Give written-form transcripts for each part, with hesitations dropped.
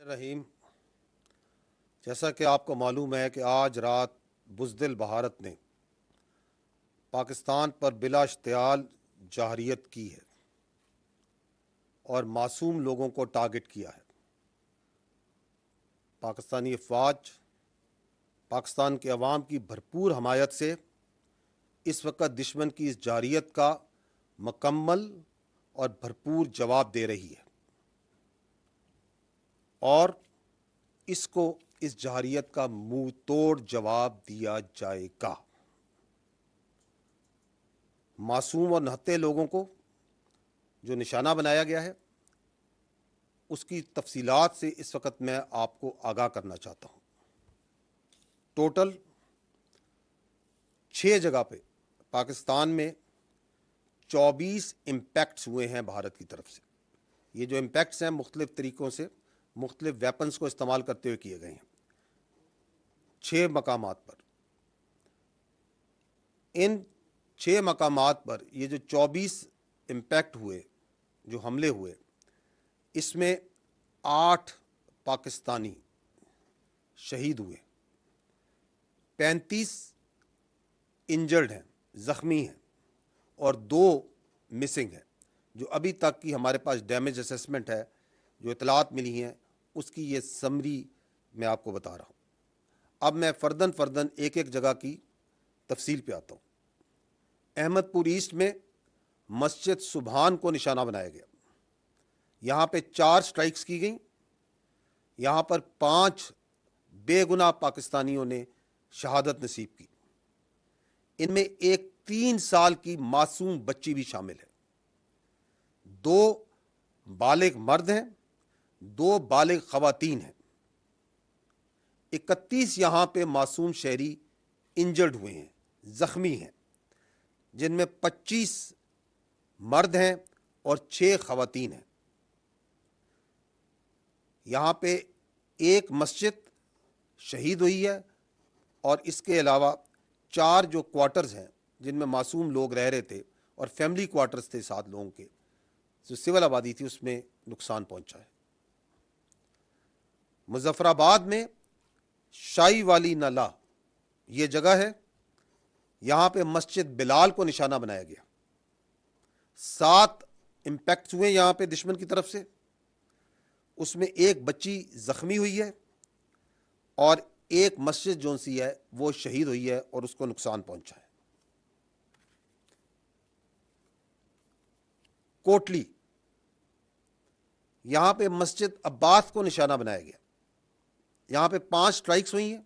رحیم، جیسا کہ آپ کو معلوم ہے کہ آج رات بزدل بھارت نے پاکستان پر بلا اشتعال جارحیت کی ہے اور معصوم لوگوں کو ٹارگٹ کیا ہے۔ پاکستانی افواج پاکستان کے عوام کی بھرپور حمایت سے اس وقت دشمن کی اس جارحیت کا مکمل اور بھرپور جواب دے رہی ہے اور اس جارحیت کا منہ توڑ جواب دیا جائے گا۔ معصوم اور نہتے لوگوں کو جو نشانہ بنایا گیا ہے اس کی تفصیلات سے اس وقت میں آپ کو آگاہ کرنا چاہتا ہوں۔ ٹوٹل 6 جگہ پہ پاکستان میں 24 امپیکٹس ہوئے ہیں بھارت کی طرف سے۔ یہ جو امپیکٹس ہیں مختلف طریقوں سے مختلف ویپنز کو استعمال کرتے ہوئے کیے گئے ہیں 6 مقامات پر۔ ان 6 مقامات پر یہ جو 24 امپیکٹ ہوئے، جو حملے ہوئے، اس میں 8 پاکستانی شہید ہوئے، 35 انجرڈ ہیں، زخمی ہیں، اور 2 مسنگ ہیں۔ جو ابھی تک کی ہمارے پاس ڈیمیج اسیسمنٹ ہے، جو اطلاعات ملی ہیں، اس کی یہ سمری میں آپ کو بتا رہا ہوں۔ اب میں فردن ایک ایک جگہ کی تفصیل پہ آتا ہوں۔ احمد پور ایسٹ میں مسجد سبحان کو نشانہ بنایا گیا، یہاں پہ 4 سٹرائکس کی گئیں، یہاں پر 5 بے گناہ پاکستانیوں نے شہادت نصیب کی۔ ان میں ایک 3 سال کی معصوم بچی بھی شامل ہے، 2 بالغ مرد ہیں، 2 بالغ خواتین ہیں، 31 یہاں پہ معصوم شہری انجرڈ ہوئے ہیں، زخمی ہیں، جن میں 25 مرد ہیں اور 6 خواتین ہیں۔ یہاں پہ ایک مسجد شہید ہوئی ہے اور اس کے علاوہ 4 جو کوارٹرز ہیں جن میں معصوم لوگ رہ رہے تھے اور فیملی کوارٹرز تھے 7 لوگوں کے، جو سول آبادی تھی، اس میں نقصان پہنچا ہے۔ مظفر آباد میں شائی والی نالہ یہ جگہ ہے، یہاں پہ مسجد بلال کو نشانہ بنایا گیا۔ 7 امپیکٹس ہوئے یہاں پہ دشمن کی طرف سے، اس میں ایک بچی زخمی ہوئی ہے اور ایک مسجد جو سی ہے وہ شہید ہوئی ہے اور اس کو نقصان پہنچا ہے۔ کوٹلی، یہاں پہ مسجد عباس کو نشانہ بنایا گیا، یہاں پہ 5 سٹرائکس ہوئی ہیں،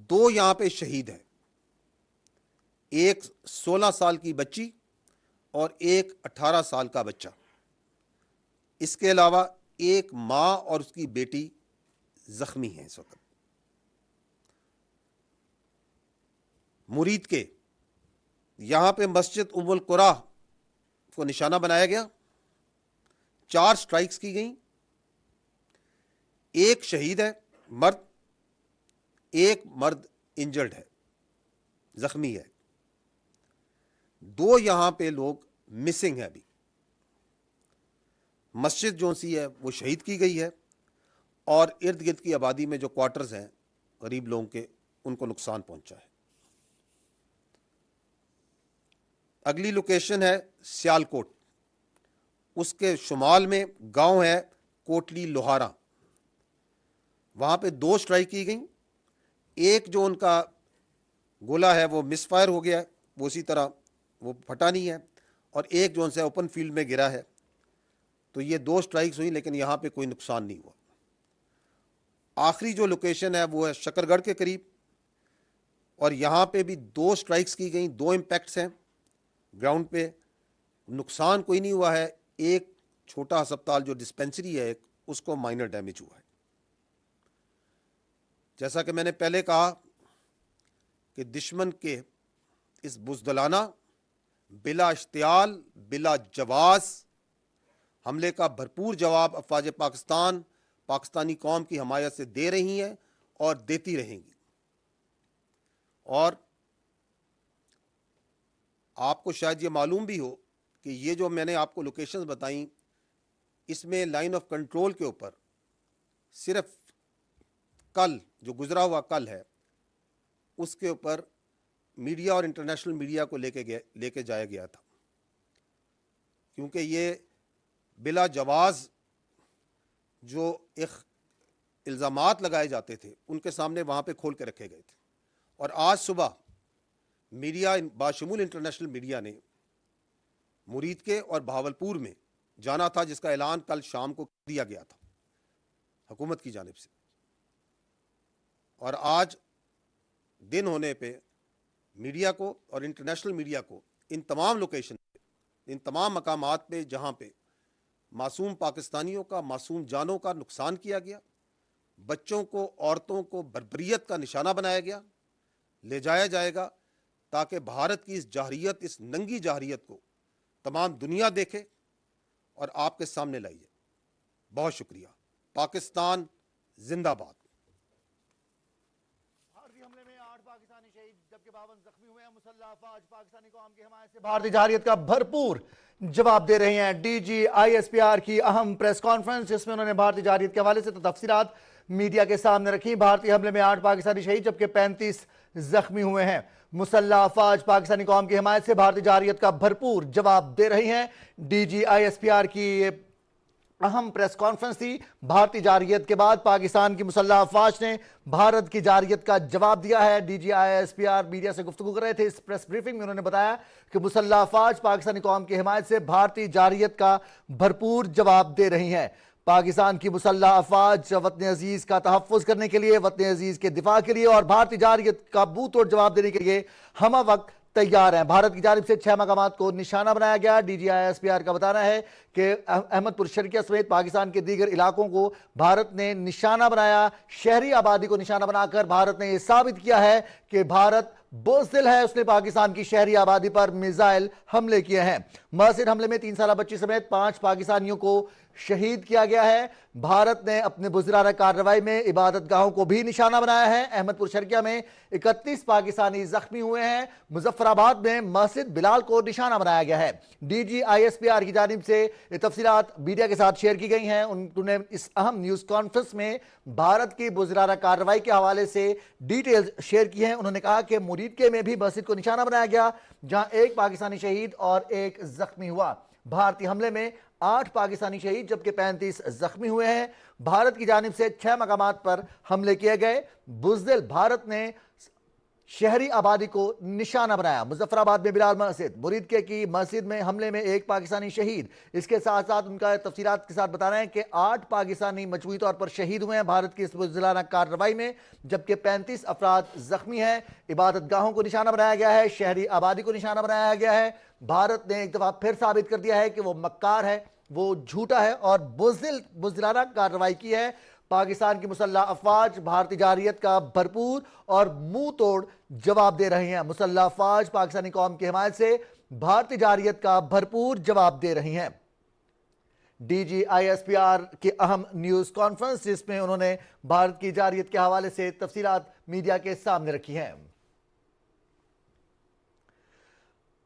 2 یہاں پہ شہید ہیں، ایک 16 سال کی بچی اور ایک 18 سال کا بچہ۔ اس کے علاوہ ایک ماں اور اس کی بیٹی زخمی ہیں اس وقت۔ مرید کے یہاں پہ مسجد ام القرا کو نشانہ بنایا گیا، 4 سٹرائکس کی گئیں، ایک شہید ہے مرد، ایک مرد انجرڈ ہے، زخمی ہے، 2 یہاں پہ لوگ مسنگ ہیں۔ ابھی مسجد جو سی ہے وہ شہید کی گئی ہے اور ارد گرد کی آبادی میں جو کوارٹرز ہیں غریب لوگوں کے، ان کو نقصان پہنچا ہے۔ اگلی لوکیشن ہے سیالکوٹ، اس کے شمال میں گاؤں ہے کوٹلی لوہارا، وہاں پہ 2 سٹرائک کی گئیں، ایک جو ان کا گولا ہے وہ مس فائر ہو گیا ہے، وہ اسی طرح وہ پھٹا نہیں ہے، اور ایک جو ان سے اوپن فیلڈ میں گرا ہے۔ تو یہ 2 سٹرائکس ہوئی لیکن یہاں پہ کوئی نقصان نہیں ہوا۔ آخری جو لوکیشن ہے وہ ہے شکر گڑھ کے قریب، اور یہاں پہ بھی 2 سٹرائکس کی گئیں، 2 امپیکٹس ہیں گراؤنڈ پہ، نقصان کوئی نہیں ہوا ہے، ایک چھوٹا ہسپتال جو ڈسپینسری ہے اس کو مائنر ڈیمیج ہوا ہے۔ جیسا کہ میں نے پہلے کہا کہ دشمن کے اس بزدلانہ، بلا اشتعال، بلا جواز حملے کا بھرپور جواب افواج پاکستان پاکستانی قوم کی حمایت سے دے رہی ہیں اور دیتی رہیں گی۔ اور آپ کو شاید یہ معلوم بھی ہو کہ یہ جو میں نے آپ کو لوکیشنز بتائیں، اس میں لائن آف کنٹرول کے اوپر صرف کل جو گزرا ہوا کل ہے اس کے اوپر میڈیا اور انٹرنیشنل میڈیا کو لے کے جایا گیا تھا، کیونکہ یہ بلا جواز جو الزامات لگائے جاتے تھے ان کے سامنے وہاں پہ کھول کے رکھے گئے تھے. اور آج صبح میڈیا باشمول انٹرنیشنل میڈیا نے مرید کے اور بہاولپور میں جانا تھا، جس کا اعلان کل شام کو دیا گیا تھا حکومت کی جانب سے. اور آج دن ہونے پہ میڈیا کو اور انٹرنیشنل میڈیا کو ان تمام لوکیشن پہ، ان تمام مقامات پہ جہاں پہ معصوم پاکستانیوں کا، معصوم جانوں کا نقصان کیا گیا، بچوں کو، عورتوں کو بربریت کا نشانہ بنایا گیا، لے جایا جائے گا تاکہ بھارت کی اس جارحیت، اس ننگی جارحیت کو تمام دنیا دیکھے اور آپ کے سامنے لائی جائے. بہت شکریہ. پاکستان زندہ باد. حملے میں 8 پاکستانی شہید جبکہ 52 زخمی ہوئے ہیں. مسلح افواج پاکستانی قوم کی حمایت سے بھارتی جارحیت کا بھرپور جواب دے رہے ہیں. D G I S P R کی اہم پریس کانفرنس جس میں انہوں نے بھارتی جارحیت کے حوالے سے تفصیلات میڈیا کے سامنے رکھی. بھارتی حملے میں 8 پاکستانی شہید جبکہ 35 زخمی ہوئے ہیں. مسلح افواج پاکستانی قوم کی حمایت سے بھارتی جارحیت کا بھرپور جواب دے رہی ہیں. D G I S P R کی اہم پریس کانفرنس تھی. بھارتی جارحیت کے بعد پاکستان کی مسلح افواج نے بھارت کی جارحیت کا جواب دیا ہے. D G I S P R media سے گفتگو کر رہے تھے. اس پریس بریفنگ میں انہوں نے بتایا کہ مسلح افواج پاکستانی قوم کی حمایت سے بھارتی جارحیت کا بھرپور جواب دے رہی ہیں. پاکستان کی مسلح افواج وطن عزیز کا تحفظ کرنے کے لیے، وطن عزیز کے دفاع کے لیے اور بھارتی جارحیت کا منہ توڑ جواب دینے کے لیے ہمہ وقت تیار ہیں. بھارت کی جانب سے 6 مقامات کو نشانہ بنایا گیا. D G I S P R کا بتانا ہے کہ احمد پور شرقیہ سمیت پاکستان کے دیگر علاقوں کو بھارت نے نشانہ بنایا. شہری آبادی کو نشانہ بنا کر بھارت نے یہ ثابت کیا ہے کہ بھارت بزدل ہے. اس نے پاکستان کی شہری آبادی پر میزائل حملے کیے ہیں. مؤثر حملے میں 3 سالہ بچی سمیت 5 پاکستانیوں کو شہید کیا گیا ہے. بھارت نے اپنے بزدلانہ کارروائی میں عبادت گاہوں کو بھی نشانہ بنایا ہے. احمد پور شرقیہ میں 31 پاکستانی زخمی ہوئے ہیں. مظفر آباد میں مسجد بلال کو نشانہ بنایا گیا ہے. D G I S P R کی جانب سے یہ تفصیلات میڈیا کے ساتھ شیئر کی گئی ہیں. انہوں نے اس اہم نیوز کانفرنس میں بھارت کی بزدلانہ کارروائی کے حوالے سے ڈیٹیلز شیئر کی ہیں. انہوں نے کہا کہ مریدکے میں بھی مسجد کو نشانہ بنایا گیا جہاں 1 پاکستانی شہید اور 1 زخمی ہوا. بھارتی حملے میں 8 پاکستانی شہید جبکہ 35 زخمی ہوئے ہیں. بھارت کی جانب سے 6 مقامات پر حملے کیے گئے. بزدل بھارت نے شہری آبادی کو نشانہ بنایا. مظفر آباد میں بلال مسجد، مریدکے کی مسجد میں حملے میں 1 پاکستانی شہید. اس کے ساتھ ساتھ ان کا تفصیلات کے ساتھ بتانا ہے کہ 8 پاکستانی مجموعی طور پر شہید ہوئے ہیں بھارت کی اس بزدلانہ کارروائی میں جبکہ 35 افراد زخمی ہیں. عبادت گاہوں کو نشانہ بنایا گیا ہے، شہری آبادی کو نشانہ بنایا گیا ہے. بھارت نے ایک دفعہ پھر ثابت کر دیا ہے کہ وہ مکار ہے، وہ جھوٹا ہے اور بزدلانہ کارروائی کی ہے. پاکستان کی مسلح افواج بھارتی جارحیت کا بھرپور اور منہ توڑ جواب دے رہی ہیں. مسلح افواج پاکستانی قوم کی حمایت سے بھارتی جارحیت کا بھرپور جواب دے رہی ہیں. D G I S P R کی اہم نیوز کانفرنس جس میں انہوں نے بھارت کی جارحیت کے حوالے سے تفصیلات میڈیا کے سامنے رکھی ہیں.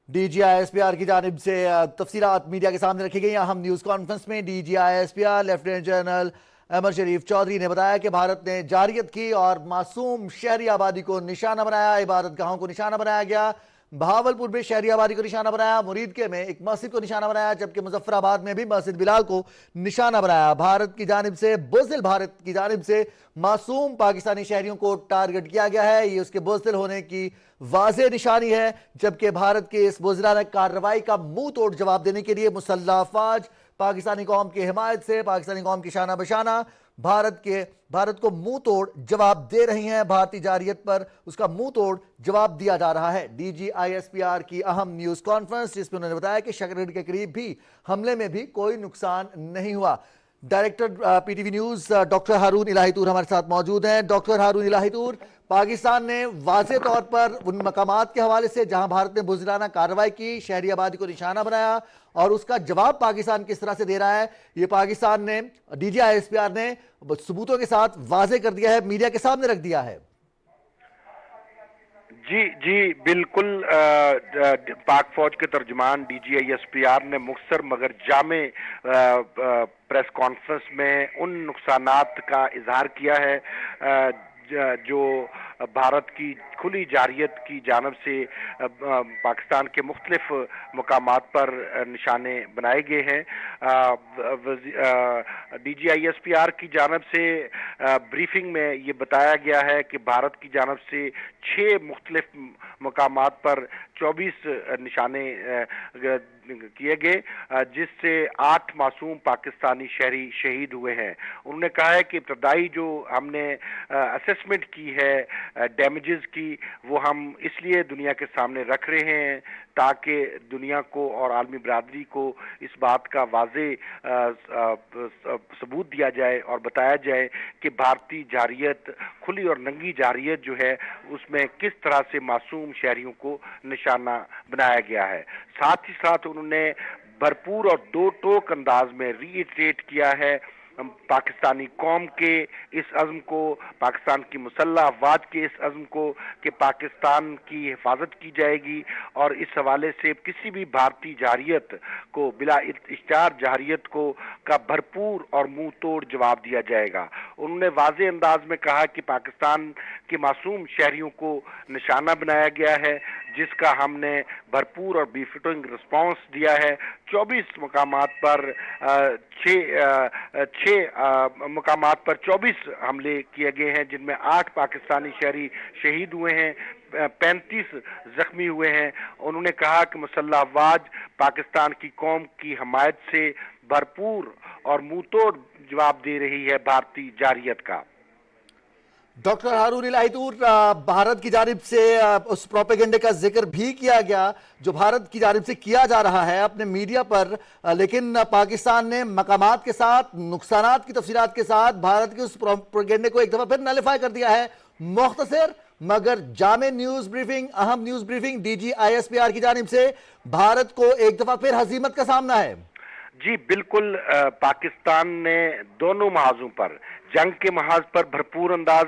D G I S P R کی جانب سے تفصیلات میڈیا کے سامنے رکھی گئی ہیں. اہم نیوز کانفرنس میں D G I S P R lieutenant general Ahmed Sharif Chaudhry نے بتایا کہ بھارت نے جارحیت کی اور معصوم شہری آبادی کو نشانہ بنایا. عبادت گاہوں کو نشانہ بنایا گیا. بہاولپور میں شہری آبادی کو نشانہ بنایا. مریدکے میں ایک مسجد کو نشانہ بنایا جبکہ مظفر آباد میں بھی مسجد بلال کو نشانہ بنایا. بھارت کی جانب سے بزدل بھارت کی جانب سے معصوم پاکستانی شہریوں کو ٹارگٹ کیا گیا ہے. یہ اس کے بزدل ہونے کی واضح نشانی ہے جبکہ بھارت کے اس بزدلانہ کارروائی کا منہ توڑ جواب دینے کے لیے مسلح افواج پاکستانی قوم کی حمایت سے پاکستانی قوم کی شانہ بشانہ بھارت کو منہ توڑ جواب دے رہی ہیں. بھارتی جارحیت پر اس کا منہ توڑ جواب دیا جا رہا ہے. D G I S P R کی اہم نیوز کانفرنس جس میں انہوں نے بتایا کہ شکرگڑھ کے قریب بھی حملے میں بھی کوئی نقصان نہیں ہوا. Director P T V news doctor Haroon Elahi طور ہمارے ساتھ موجود ہیں. ڈاکٹر ہارون الہی طور، پاکستان نے واضح طور پر ان مقامات کے حوالے سے جہاں بھارت نے بزدلانہ کارروائی کی، شہری آبادی کو نشانہ بنایا اور اس کا جواب پاکستان کس طرح سے دے رہا ہے، یہ پاکستان نے D G I S P R نے ثبوتوں کے ساتھ واضح کر دیا ہے، میڈیا کے سامنے رکھ دیا ہے. جی بالکل پاک فوج کے ترجمان D G I S P R نے مختصر مگر جامع پریس کانفرنس میں ان نقصانات کا اظہار کیا ہے جو بھارت کی کھلی جارحیت کی جانب سے پاکستان کے مختلف مقامات پر نشانے بنائے گئے ہیں۔ D G I S P R کی جانب سے بریفنگ میں یہ بتایا گیا ہے کہ بھارت کی جانب سے 6 مختلف مقامات پر 24 نشانے کیے گئے، جس سے 8 معصوم پاکستانی شہری شہید ہوئے ہیں۔ انہوں نے کہا ہے کہ ابتدائی جو ہم نے اسسمنٹ کی ہے ڈیمیجز کی، وہ ہم اس لیے دنیا کے سامنے رکھ رہے ہیں تاکہ دنیا کو اور عالمی برادری کو اس بات کا واضح ثبوت دیا جائے اور بتایا جائے کہ بھارتی جارحیت، کھلی اور ننگی جارحیت جو ہے، اس میں کس طرح سے معصوم شہریوں کو نشانہ بنایا گیا ہے۔ ساتھ ہی ساتھ انہوں نے بھرپور اور دو ٹوک انداز میں ری ایٹریٹ کیا ہے پاکستانی قوم کے اس عزم کو، پاکستان کی مسلح افواج کے اس عزم کو کہ پاکستان کی حفاظت کی جائے گی، اور اس حوالے سے کسی بھی بھارتی جارحیت کو، بلا اشتہار جارحیت کو کا بھرپور اور منہ توڑ جواب دیا جائے گا۔ انہوں نے واضح انداز میں کہا کہ پاکستان کے معصوم شہریوں کو نشانہ بنایا گیا ہے، جس کا ہم نے بھرپور اور بیفٹنگ رسپانس دیا ہے۔ 24 مقامات پر 6 مقامات پر 24 حملے کیے گئے ہیں، جن میں 8 پاکستانی شہری شہید ہوئے ہیں، 35 زخمی ہوئے ہیں۔ انہوں نے کہا کہ مسلح افواج پاکستان کی قوم کی حمایت سے بھرپور اور منہ توڑ جواب دے رہی ہے بھارتی جارحیت کا۔ ڈاکٹر ہارون الہی طور، بھارت کی جانب سے اس پروپیگنڈے کا ذکر بھی کیا گیا جو بھارت کی جانب سے کیا جا رہا ہے اپنے میڈیا پر، لیکن پاکستان نے مقامات کے ساتھ، نقصانات کی تفصیلات کے ساتھ بھارت کے اس پروپیگنڈے کو ایک دفعہ پھر نلیفائی کر دیا ہے۔ مختصر مگر جامع نیوز بریفنگ، اہم news briefing D G I S P R کی جانب سے، بھارت کو ایک دفعہ پھر ہزیمت کا سامنا ہے۔ جی بالکل، پاکستان نے دونوں محاذوں پر، جنگ کے محاذ پر بھرپور انداز